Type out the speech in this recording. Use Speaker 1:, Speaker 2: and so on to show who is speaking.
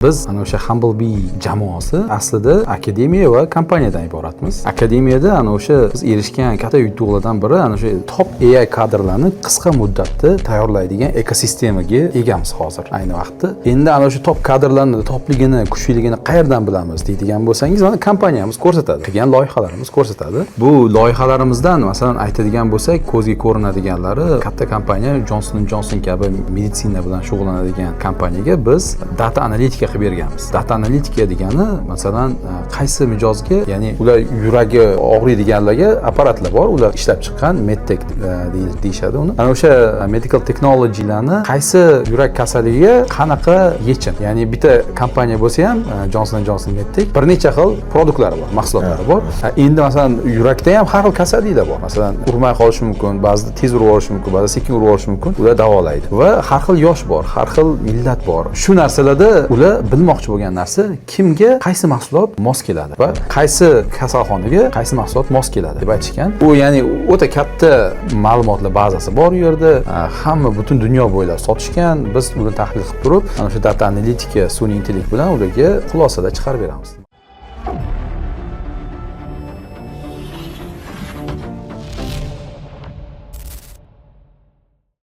Speaker 1: Biz ana o'sha Humblebee jamoasi aslida akademiya va kompaniyadan iboratmiz. Akademiyada ana o'sha biz erishgan katta yutuqlardan biri ana o'sha top AI kadrlarni qisqa muddatda tayyorlaydigan ekosistemaga egamiz hozir ayni vaqtda. Endi ana o'sha top kadrlarni topligini, kuchliligini qayerdan bilamiz deydigan bo'lsangiz, mana kompaniyamiz ko'rsatadi. Qilgan loyihalarimiz ko'rsatadi. Bu loyihalarimizdan masalan aytadigan bo'lsak, ko'zga ko'rinadiganlari katta kompaniya Johnson & Johnson kabi meditsina bilan shug'ullanadigan kompaniyaga biz data analitika qilib berganmiz. Data analitika degani masalan qaysi mijozga, ya'ni ular yuragi og'riydiganlarga apparatlar bor, ular ishlab chiqqan medtech deyishadi uni. Ana o'sha medical technologylarni qaysi yurak kasalligiga qanaqa yechim, ya'ni bitta kompaniya bo'lsa ham Johnson & Johnson medtech bir necha xil produktlari bor, mahsulotlari bor. Endi masalan yurakda ham har xil kasalliklar bor. Masalan urmay qolishi mumkin, ba'zida tez urib olishi mumkin, ba'zida sekin urib olishi mumkin. Ular davolaydi va har xil yosh bor, har xil millat bor. Shu narsalarda ular bilmoqchi bo'lgan narsa kimga qaysi mahsulot mos keladi va qaysi kasalxonaga qaysi mahsulot mos keladi deb aytishgan. Bu ya'ni o'ta katta ma'lumotlar bazasi bor u yerda. Hamma butun dunyo bo'ylab sotishgan. Biz uni tahlil qilib turib, ana shu data analitika, sun'iy intellekt bilan ularga xulosalar chiqarib beramiz.